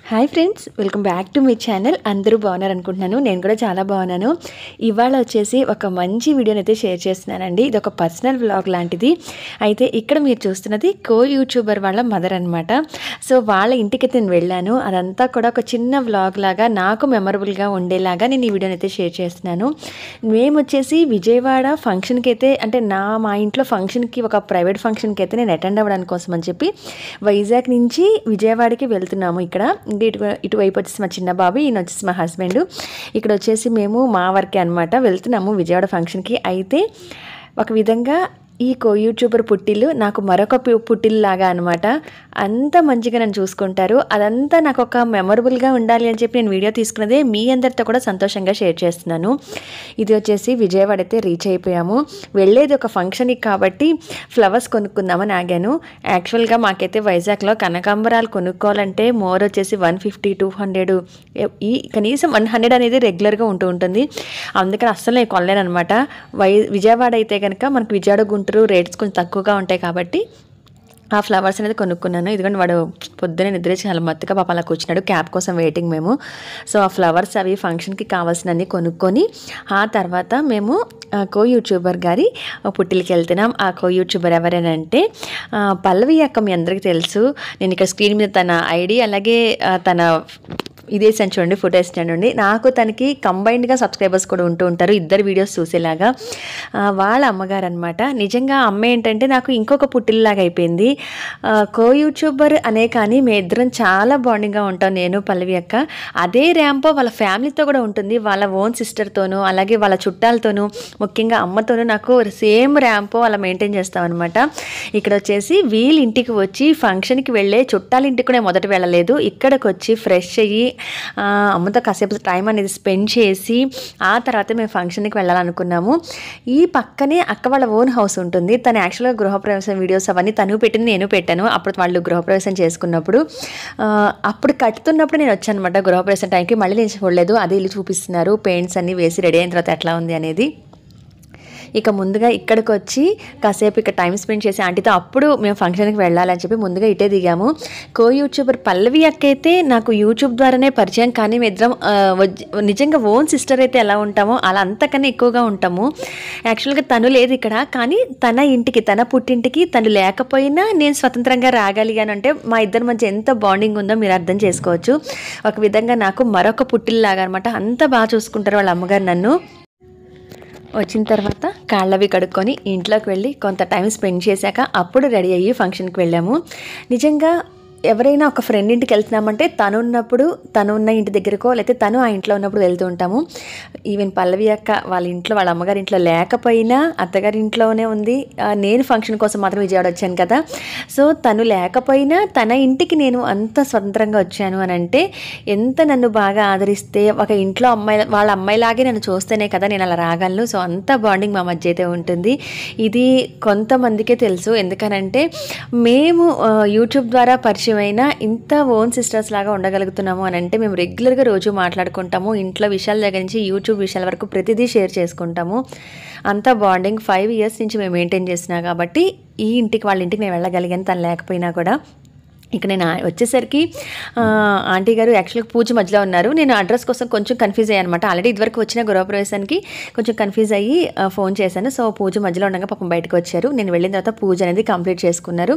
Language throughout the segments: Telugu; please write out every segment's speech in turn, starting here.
Hi friends, welcome back to my channel. అందరూ బాగున్నారు అనుకుంటున్నాను. నేను కూడా చాలా బాగున్నాను. ఇవాళ వచ్చేసి ఒక మంచి వీడియోని అయితే షేర్ చేస్తున్నానండి. ఇది ఒక పర్సనల్ వ్లాగ్ లాంటిది. అయితే ఇక్కడ మీరు చూస్తున్నది యూట్యూబర్ వాళ్ళ మదర్ అనమాట. సో వాళ్ళ ఇంటికి నేను వెళ్ళాను. అదంతా కూడా ఒక చిన్న వ్లాగ్ లాగా నాకు మెమరబుల్గా ఉండేలాగా నేను ఈ వీడియోని అయితే షేర్ చేస్తున్నాను. మేము వచ్చేసి విజయవాడ ఫంక్షన్కి అయితే అంటే మా ఇంట్లో ఫంక్షన్కి ఒక ప్రైవేట్ ఫంక్షన్కి అయితే నేను అటెండ్ అవ్వడానికి కోసం అని చెప్పి వైజాగ్ నుంచి విజయవాడకి వెళ్తున్నాము. ఇక్కడ ఇటువైపు వచ్చేసి మా చిన్న బాబు, ఈయన వచ్చేసి మా హస్బెండ్. ఇక్కడ వచ్చేసి మేము మా వర్కే అనమాట వెళ్తున్నాము విజయవాడ ఫంక్షన్కి. అయితే ఒక విధంగా ఈ యూట్యూబర్ పుట్టిల్లు నాకు మరొక పుట్టిల్లాగా అనమాట. అంత మంచిగా నన్ను చూసుకుంటారు. అదంతా నాకు ఒక మెమొరబుల్గా ఉండాలి అని చెప్పి నేను వీడియో తీసుకున్నదే మీ అందరితో కూడా సంతోషంగా షేర్ చేస్తున్నాను. ఇది వచ్చేసి విజయవాడ అయితే రీచ్ అయిపోయాము. వెళ్ళేది ఒక ఫంక్షన్కి కాబట్టి ఫ్లవర్స్ కొనుక్కుందామని ఆగాను. యాక్చువల్గా మాకైతే వైజాగ్లో కనకాంబరాలు కొనుక్కోవాలంటే మోర్ వచ్చేసి 150-200 కనీసం 100 అనేది రెగ్యులర్గా ఉంటుంది. అందుకని అస్సలు నేను కొనలేను అనమాట. విజయవాడ అయితే కనుక మనకు విజయవాడ రేట్స్ కొంచెం తక్కువగా ఉంటాయి కాబట్టి ఆ ఫ్లవర్స్ అనేది కొనుక్కున్నాను. ఇదిగోండి వాడు పొద్దున్నే నిద్ర చాలా మత్తుగా పాప అలా కూర్చున్నాడు. క్యాబ్ కోసం వెయిటింగ్ మేము. సో ఆ ఫ్లవర్స్ అవి ఫంక్షన్కి కావాల్సినవన్నీ కొనుక్కొని ఆ తర్వాత మేము యూట్యూబర్ గారి పుట్టిలకి వెళ్తున్నాం. ఆ యూట్యూబర్ ఎవరేనంటే పల్లవి అక్క. మీ అందరికీ తెలుసు. నేను ఇక్కడ స్క్రీన్ మీద తన ఐడి అలాగే తన ఇదే చూడండి, ఫుటేజ్ చూడండి. నాకు తనకి కంబైన్డ్గా సబ్స్క్రైబర్స్ కూడా ఉంటారు, ఇద్దరు వీడియోస్ చూసేలాగా. వాళ్ళ అమ్మగారు అనమాట. నిజంగా అమ్మ ఏంటంటే నాకు ఇంకొక పుట్టిల్లాగా అయిపోయింది. యూట్యూబర్ అనే కానీ మేము ఇద్దరం చాలా బాండింగ్గా ఉంటాం, నేను పల్లవి అక్క. అదే ర్యాంపో వాళ్ళ ఫ్యామిలీతో కూడా ఉంటుంది, వాళ్ళ ఓన్ సిస్టర్తోనూ అలాగే వాళ్ళ చుట్టాలతోనూ ముఖ్యంగా అమ్మతోనూ నాకు సేమ్ ర్యాంపో అలా మెయింటైన్ చేస్తామన్నమాట. ఇక్కడ వచ్చేసి వీళ్ళ ఇంటికి వచ్చి ఫంక్షన్కి వెళ్ళే చుట్టాల ఇంటికి కూడా మొదట వెళ్ళలేదు. ఇక్కడికి వచ్చి ఫ్రెష్ అయ్యి అమ్మతో కాసేపు టైం అనేది స్పెండ్ చేసి ఆ తర్వాత మేము ఫంక్షన్కి వెళ్ళాలనుకున్నాము. ఈ పక్కనే అక్క వాళ్ళ ఓన్ హౌస్ ఉంటుంది. తను యాక్చువల్గా గృహప్రవేశం వీడియోస్ అవన్నీ తను పెట్టింది, నేను పెట్టాను. అప్పుడు వాళ్ళు గృహప్రవేశం చేసుకున్నప్పుడు అప్పుడు కట్టుతున్నప్పుడు నేను వచ్చాను అనమాట. గృహప్రవేశం టైంకి మళ్ళీ నేను చూడలేదు. అదే ఇల్లు చూపిస్తున్నారు, పెయింట్స్ అన్నీ వేసి రెడీ అయిన తర్వాత ఎట్లా ఉంది అనేది. ఇక ముందుగా ఇక్కడికి వచ్చి కాసేపు ఇక్కడ టైం స్పెండ్ చేసి ఆంటీతో అప్పుడు మేము ఫంక్షన్కి వెళ్ళాలని చెప్పి ముందుగా ఇటే దిగాము. యూట్యూబర్ పల్లవి అక్క అయితే నాకు యూట్యూబ్ ద్వారానే పరిచయం, కానీ మేము ఇద్దరం నిజంగా ఓన్ సిస్టర్ అయితే ఎలా ఉంటామో అలా అంతకన్నా ఎక్కువగా ఉంటాము. యాక్చువల్గా తను లేదు ఇక్కడ, కానీ తన ఇంటికి తన పుట్టింటికి తను లేకపోయినా నేను స్వతంత్రంగా రాగాలి అని అంటే మా ఇద్దరి మధ్య ఎంత బాండింగ్ ఉందో మీరు అర్థం చేసుకోవచ్చు. ఒక విధంగా నాకు మరొక పుట్టిల్లాగా అనమాట. అంత బాగా చూసుకుంటారు వాళ్ళ అమ్మగారు నన్ను. వచ్చిన తర్వాత కాళ్ళవి కడుక్కొని ఇంట్లోకి వెళ్ళి కొంత టైం స్పెండ్ చేశాక అప్పుడు రెడీ అయ్యి ఫంక్షన్కి వెళ్ళాము. నిజంగా ఎవరైనా ఒక ఫ్రెండ్ ఇంటికి వెళ్తున్నామంటే తను ఉన్న ఇంటి దగ్గరకో లేకపోతే తను ఆ ఇంట్లో ఉన్నప్పుడు వెళ్తూ ఉంటాము. ఈవెన్ పల్లవి అక్క వాళ్ళ ఇంట్లో వాళ్ళ అమ్మగారి ఇంట్లో లేకపోయినా అత్తగారి ఇంట్లోనే ఉంది. నేను ఫంక్షన్ కోసం మాత్రం విజయవాడ వచ్చాను కదా. సో తను లేకపోయినా తన ఇంటికి నేను అంత స్వతంత్రంగా వచ్చాను అని అంటే ఎంత నన్ను బాగా ఆదరిస్తే ఒక ఇంట్లో వాళ్ళ అమ్మాయిలాగే నన్ను చూస్తేనే కదా నేను అలా రాగలను. సో అంత బాండింగ్ మా మధ్య అయితే ఉంటుంది. ఇది కొంతమందికే తెలుసు, ఎందుకనంటే మేము యూట్యూబ్ ద్వారా పరిచయం అయినా ఇంత ఓన్ సిస్టర్స్ లాగా ఉండగలుగుతున్నాము అని అంటే మేము రెగ్యులర్గా రోజు మాట్లాడుకుంటాము. ఇంట్లో విషయాల దగ్గర నుంచి యూట్యూబ్ విషయాల వరకు ప్రతిదీ షేర్ చేసుకుంటాము. అంత బాండింగ్ 5 years నుంచి మేము మెయింటైన్ చేసినా కాబట్టి ఈ ఇంటికి వాళ్ళ ఇంటికి నేను వెళ్ళగలిగాను తను లేకపోయినా కూడా. ఇక నేను వచ్చేసరికి ఆంటీ గారు యాక్చువల్గా పూజ మధ్యలో ఉన్నారు. నేను అడ్రస్ కోసం కొంచెం కన్ఫ్యూజ్ అయ్యాను అనమాట. ఆల్రెడీ ఇదివరకు వచ్చిన గృహప్రవేశానికి కొంచెం కన్ఫ్యూజ్ అయ్యి ఫోన్ చేశాను. సో పూజ మధ్యలో ఉండగా పాపం బయటకు వచ్చారు. నేను వెళ్ళిన తర్వాత పూజ అనేది కంప్లీట్ చేసుకున్నారు.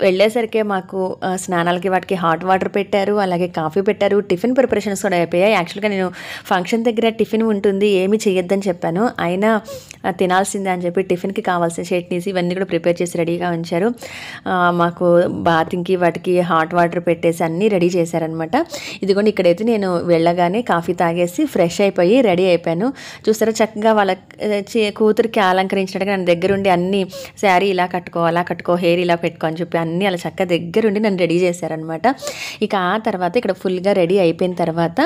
వెళ్ళేసరికి మాకు స్నానాలకి వాటికి హాట్ వాటర్ పెట్టారు, అలాగే కాఫీ పెట్టారు. టిఫిన్ ప్రిపరేషన్స్ కూడా అయిపోయాయి. యాక్చువల్గా నేను ఫంక్షన్ దగ్గర టిఫిన్ ఉంటుంది, ఏమీ చేయొద్దని చెప్పాను. అయినా తినాల్సిందే అని చెప్పి టిఫిన్కి కావాల్సిన చట్నీస్ ఇవన్నీ కూడా ప్రిపేర్ చేసి రెడీగా ఉంచారు. మాకు బాతింగ్కి వాటికి హాట్ వాటర్ పెట్టేసి అన్నీ రెడీ చేశారనమాట. ఇదిగోండి ఇక్కడైతే నేను వెళ్ళగానే కాఫీ తాగేసి ఫ్రెష్ అయిపోయి రెడీ అయిపోయాను. చూసారా చక్కగా వాళ్ళ కూతురికి అలంకరించినట్టుగా నన్ను దగ్గరుండి అన్ని శారీ ఇలా కట్టుకో అలా కట్టుకో హెయిర్ ఇలా పెట్టుకో అని చెప్పి అన్నీ అలా చక్కగా దగ్గరుండి నన్ను రెడీ చేశారనమాట. ఇక ఆ తర్వాత ఇక్కడ ఫుల్గా రెడీ అయిపోయిన తర్వాత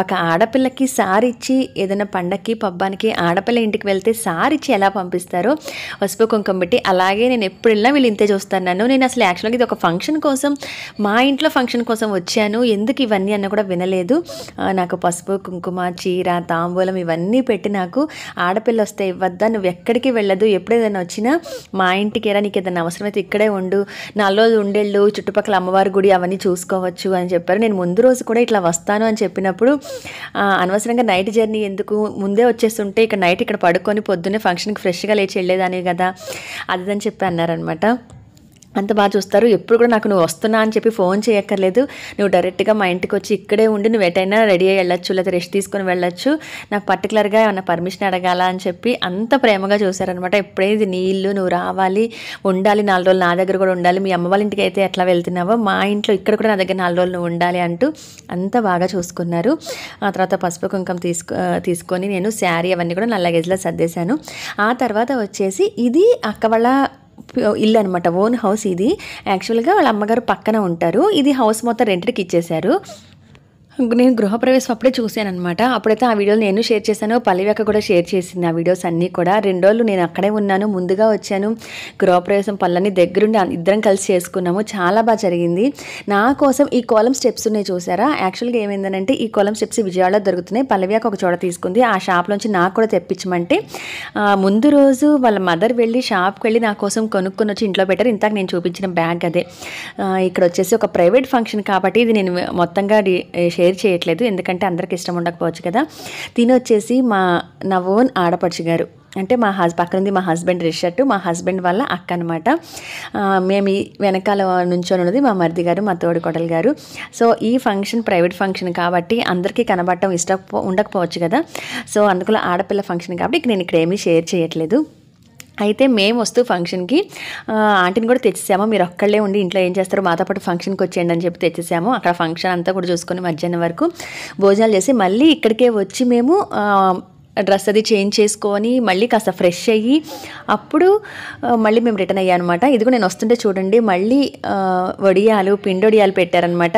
ఒక ఆడపిల్లకి సారీ ఇచ్చి ఏదైనా పండక్కి పబ్బానికి ఆడపిల్ల ఇంటికి వెళ్తే సారీ ఇచ్చి ఎలా పంపిస్తారో పసుపు కుంకుమ పెట్టి అలాగే నేను ఎప్పుడు వెళ్ళినా వీళ్ళు ఇంతే చూస్తాను. నేను అసలు యాక్చువల్గా ఇది ఒక ఫంక్షన్ కోసం, మా ఇంట్లో ఫంక్షన్ కోసం వచ్చాను, ఎందుకు ఇవన్నీ అన్న కూడా వినలేదు. నాకు పసుపు కుంకుమ చీర తాంబూలం ఇవన్నీ పెట్టి, నాకు ఆడపిల్ల వస్తే ఇవ్వద్దా, నువ్వు ఎక్కడికి వెళ్ళదు, ఎప్పుడేదైనా వచ్చినా మా ఇంటికి రా, నీకు ఏదైనా అవసరమైతే ఇక్కడే ఉండు, 4 రోజులు ఉండేళ్ళు, చుట్టుపక్కల అమ్మవారి గుడి అవన్నీ చూసుకోవచ్చు అని చెప్పారు. నేను ముందు రోజు కూడా ఇట్లా వస్తాను అని చెప్పినప్పుడు అనవసరంగా నైట్ జర్నీ ఎందుకు, ముందే వచ్చేస్తుంటే ఇక్కడ నైట్ ఇక్కడ పడుకొని పొద్దున్నే ఫంక్షన్కి ఫ్రెష్గా లేచి వెళ్ళేదాన్ని కదా అదని చెప్పి అన్నారనమాట. అంత బాగా చూస్తారు. ఎప్పుడు కూడా నాకు నువ్వు వస్తున్నా అని చెప్పి ఫోన్ చేయక్కర్లేదు, నువ్వు డైరెక్ట్గా మా ఇంటికి వచ్చి ఇక్కడే ఉండి నువ్వు ఎటైనా రెడీ అయ్యి వెళ్ళొచ్చు, లేదా రెస్ట్ తీసుకొని వెళ్ళొచ్చు, నాకు పర్టికులర్గా ఏమన్నా పర్మిషన్ అడగాల అని చెప్పి అంత ప్రేమగా చూశారనమాట. ఎప్పుడైతే నీ ఇల్లు, నువ్వు రావాలి, ఉండాలి, 4 రోజులు నా దగ్గర కూడా ఉండాలి, మీ అమ్మ వాళ్ళ ఇంటికి అయితే ఎట్లా వెళ్తున్నావో మా ఇంట్లో ఇక్కడ కూడా నా దగ్గర 4 రోజులు నువ్వు ఉండాలి అంటూ అంత బాగా చూసుకున్నారు. ఆ తర్వాత పసుపు కుంకుమ తీసుకొని నేను శారీ అవన్నీ కూడా నా లగేజ్లో సర్దేశాను. ఆ తర్వాత వచ్చేసి ఇది అక్క వాళ్ళ ఇల్లు అనమాట, ఓన్ హౌస్ ఇది. యాక్చువల్గా వాళ్ళ అమ్మగారు పక్కన ఉంటారు, ఇది హౌస్ మొత్తం రెంట్కి ఇచ్చేశారు. నేను గృహప్రవేశం అప్పుడే చూశాను అనమాట. అప్పుడైతే ఆ వీడియోలు నేను షేర్ చేశాను, పల్లవి అక్క కూడా షేర్ చేసింది ఆ వీడియోస్ అన్నీ కూడా. 2 రోజులు నేను అక్కడే ఉన్నాను, ముందుగా వచ్చాను. గృహప్రవేశం పనులన్నీ దగ్గరుండి ఇద్దరం కలిసి చేసుకున్నాము, చాలా బాగా జరిగింది. నా కోసం ఈ కోలం స్టెప్స్ ఉన్నాయి చూసారా, యాక్చువల్గా ఏమైందనంటే ఈ కోలం స్టెప్స్ విజయవాడలో దొరుకుతున్నాయి, పల్లవి అక్క ఒక చోట తీసుకుంది, ఆ షాప్లోంచి నాకు కూడా తెప్పించమంటే ముందు రోజు వాళ్ళ మదర్ వెళ్ళి షాప్కి వెళ్ళి నా కోసం కొనుక్కొని వచ్చి ఇంట్లో పెట్టారు. ఇంతకు నేను చూపించిన బ్యాగ్ అదే. ఇక్కడ వచ్చేసి ఒక ప్రైవేట్ ఫంక్షన్ కాబట్టి ఇది నేను మొత్తంగా షేర్ చేయట్లేదు, ఎందుకంటే అందరికి ఇష్టం ఉండకపోవచ్చు కదా. తిని వచ్చేసి నా ఓన్ ఆడపడుచు గారు, అంటే పక్కనుంది మా హస్బెండ్ రిషర్ట్, మా హస్బెండ్ వాళ్ళ అక్క అనమాట. మేము ఈ వెనకాల నుంచొని ఉన్నది మా మరిది గారు, మా తోడికోడలు గారు. సో ఈ ఫంక్షన్ ప్రైవేట్ ఫంక్షన్ కాబట్టి అందరికీ కనబడటం ఇష్టం ఉండకపోవచ్చు కదా. సో అందుకలో ఆడపిల్ల ఫంక్షన్ కాబట్టి నేను ఇక్కడ ఏమీ షేర్ చేయట్లేదు. అయితే మేము వస్తూ ఫంక్షన్కి ఆంటీని కూడా తెచ్చేసాము, మీరు ఒక్కళ్ళే ఉండి ఇంట్లో ఏం చేస్తారో మాతో పాటు ఫంక్షన్కి వచ్చేయండి అని చెప్పి తెచ్చేసాము. అక్కడ ఫంక్షన్ అంతా కూడా చూసుకొని మధ్యాహ్నం వరకు భోజనాలు చేసి మళ్ళీ ఇక్కడికే వచ్చి మేము డ్రెస్ అది చేంజ్ చేసుకొని మళ్ళీ కాస్త ఫ్రెష్ అయ్యి అప్పుడు మళ్ళీ మేము రిటర్న్ అయ్యాం అనమాట. ఇదిగో నేను వస్తుంటే చూడండి, మళ్ళీ పిండొడియాలు పెట్టారనమాట.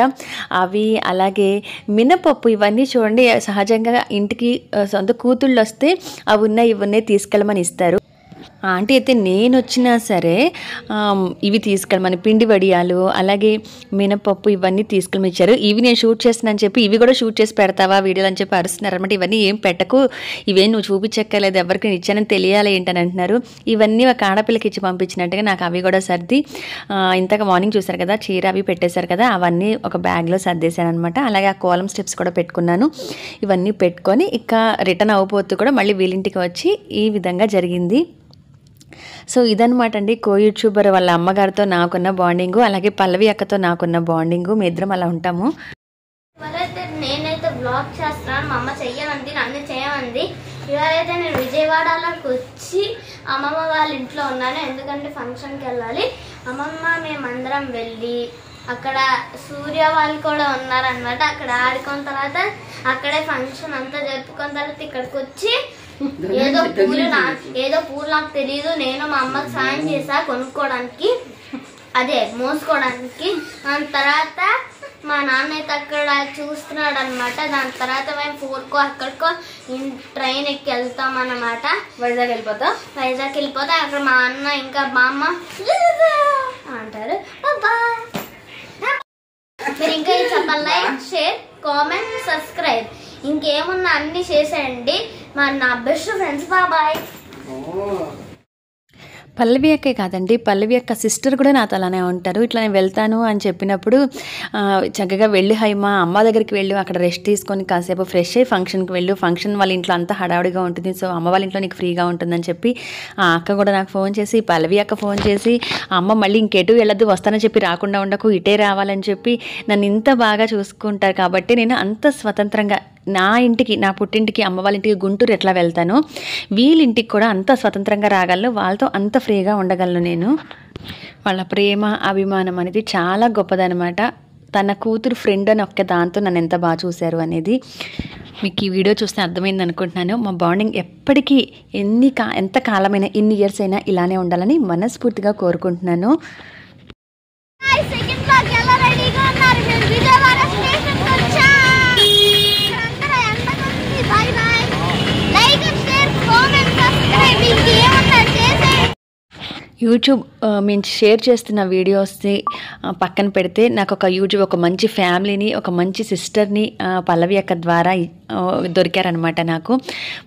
అవి అలాగే మినపప్పు ఇవన్నీ చూడండి, సహజంగా ఇంటికి సొంత కూతుళ్ళు వస్తే అవి ఉన్నాయి ఇవి ఉన్నాయి తీసుకెళ్ళమని ఇస్తారు. ఆంటీ అయితే నేను వచ్చినా సరే ఇవి తీసుకెళ్ళమని, పిండి వడియాలు అలాగే మినపప్పు ఇవన్నీ తీసుకెళ్ళమని ఇచ్చారు. ఇవి నేను షూట్ చేస్తున్నాను చెప్పి ఇవి కూడా షూట్ చేసి పెడతావా వీడియోలు అని చెప్పి అరుస్తున్నారు అనమాట. ఇవన్నీ ఏం పెట్టకు, ఇవేం నువ్వు చూపించక్కర్లేదు, ఎవరికి నేను ఇచ్చానని తెలియాలి ఏంటని అంటున్నారు. ఇవన్నీ ఒక ఆడపిల్లకి ఇచ్చి పంపించినట్టుగా నాకు అవి కూడా సర్ది, ఇంతగా మార్నింగ్ చూసారు కదా చీర అవి పెట్టేశారు కదా, అవన్నీ ఒక బ్యాగ్లో సర్దేశాను అనమాట. అలాగే ఆ కోలం స్టెప్స్ కూడా పెట్టుకున్నాను. ఇవన్నీ పెట్టుకొని ఇక రిటర్న్ అవ్వబోతూ కూడా మళ్ళీ వీళ్ళింటికి వచ్చి ఈ విధంగా జరిగింది. సో ఇదనమాట అండి కో యూట్యూబర్ వాళ్ళ అమ్మగారితో నాకున్న బాండింగు, అలాగే పల్లవి అక్కతో నాకున్న బాండింగు. మీ ఇద్దరం అలా ఉంటాము. నేనైతే బ్లాగ్ చేస్తున్నాను, మా అమ్మ చెయ్యమంది, నన్ను చేయమంది. ఇవాళైతే నేను విజయవాడలోకి వచ్చి అమ్మమ్మ వాళ్ళ ఇంట్లో ఉన్నాను, ఎందుకంటే ఫంక్షన్కి వెళ్ళాలి. అమ్మమ్మ మేమందరం వెళ్ళి అక్కడ సూర్య వాళ్ళు కూడా ఉన్నారనమాట. అక్కడ ఆడుకున్న తర్వాత అక్కడే ఫంక్షన్ అంతా జరుపుకున్న తర్వాత ఇక్కడికి వచ్చి ఏదో పూలు నాకు తెలియదు, నేను మా అమ్మకి సాయం చేసా కొనుక్కోవడానికి, అదే మోసుకోవడానికి. దాని తర్వాత మా నాన్న అయితే అక్కడ చూస్తున్నాడు అనమాట. దాని తర్వాత మేము 4కో అక్కడికో ట్రైన్ ఎక్కి వెళ్తాం అన్నమాట. వైజాగ్ వెళ్ళిపోతా. అక్కడ మా అన్న ఇంకా మా అమ్మ అంటారు. మీరు ఇంకా చెప్పాలి, లైక్ షేర్ కామెంట్ సబ్స్క్రైబ్ ఇంకేమున్నా అన్ని చేసేయండి. నా బెస్ట్ ఫ్రెండ్స్, బాయ్. పల్లవి అక్కే కాదండి, పల్లవి అక్క సిస్టర్ కూడా నాతో అలానే ఉంటారు. ఇట్లా నేను వెళ్తాను అని చెప్పినప్పుడు చక్కగా వెళ్ళి హైమా అమ్మ దగ్గరికి వెళ్ళు, అక్కడ రెస్ట్ తీసుకొని కాసేపు ఫ్రెష్ అయ్యి ఫంక్షన్కి వెళ్ళు, ఫంక్షన్ వాళ్ళ ఇంట్లో అంతా హడావుడిగా ఉంటుంది, సో అమ్మ వాళ్ళ ఇంట్లో నీకు ఫ్రీగా ఉంటుందని చెప్పి ఆ అక్క కూడా నాకు ఫోన్ చేసి, పల్లవి అక్క ఫోన్ చేసి, అమ్మ మళ్ళీ ఇంకెటు వెళ్ళొద్దు, వస్తానని చెప్పి రాకుండా ఉండకు, ఇటే రావాలని చెప్పి నన్ను ఇంత బాగా చూసుకుంటారు. కాబట్టి నేను అంత స్వతంత్రంగా నా ఇంటికి, నా పుట్టింటికి, అమ్మ వాళ్ళ ఇంటికి గుంటూరు ఎట్లా వెళ్తాను, వీళ్ళింటికి కూడా అంత స్వతంత్రంగా రాగలను, వాళ్ళతో అంత ఫ్రీగా ఉండగలను. నేను వాళ్ళ ప్రేమ అభిమానం అనేది చాలా గొప్పదనమాట. తన కూతురు ఫ్రెండ్ అని ఒక్క దాంతో నన్ను ఎంత బాగా చూశారు అనేది మీకు ఈ వీడియో చూస్తే అర్థమైంది అనుకుంటున్నాను. మా బాండింగ్ ఎప్పటికీ ఎంత కాలమైనా, ఎన్ని ఇయర్స్ అయినా ఇలానే ఉండాలని మనస్ఫూర్తిగా కోరుకుంటున్నాను. యూట్యూబ్ మేము షేర్ చేస్తున్న వీడియోస్ని పక్కన పెడితే నాకు ఒక యూట్యూబ్ ఒక మంచి ఫ్యామిలీని, ఒక మంచి సిస్టర్ని పల్లవి అక్క ద్వారా దొరికారనమాట. నాకు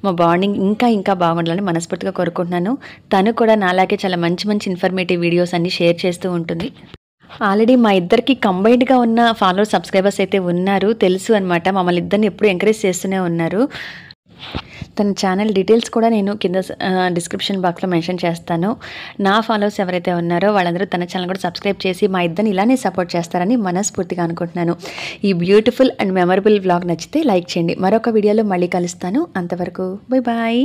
మా బాండింగ్ ఇంకా బాగుండాలని మనస్ఫూర్తిగా కోరుకుంటున్నాను. తను కూడా నాలాగే చాలా మంచి ఇన్ఫర్మేటివ్ వీడియోస్ అన్ని షేర్ చేస్తూ ఉంటుంది. ఆల్రెడీ మా ఇద్దరికి కంబైన్డ్గా ఉన్న ఫాలోవర్స్, సబ్స్క్రైబర్స్ అయితే ఉన్నారు, తెలుసు అనమాట. మమ్మల్ని ఇద్దరిని ఎప్పుడు ఎంకరేజ్ చేస్తూనే ఉన్నారు. తన ఛానల్ డీటెయిల్స్ కూడా నేను కింద డిస్క్రిప్షన్ బాక్స్లో మెన్షన్ చేస్తాను. నా ఫాలోవర్స్ ఎవరైతే ఉన్నారో వాళ్ళందరూ తన ఛానల్ కూడా సబ్స్క్రైబ్ చేసి మా ఇద్దరిని ఇలానే సపోర్ట్ చేస్తారని మనస్ఫూర్తిగా అనుకుంటున్నాను. ఈ బ్యూటిఫుల్ అండ్ మెమరబుల్ వ్లాగ్ నచ్చితే లైక్ చేయండి. మరొక వీడియోలో మళ్ళీ కలుస్తాను. అంతవరకు బై బాయ్.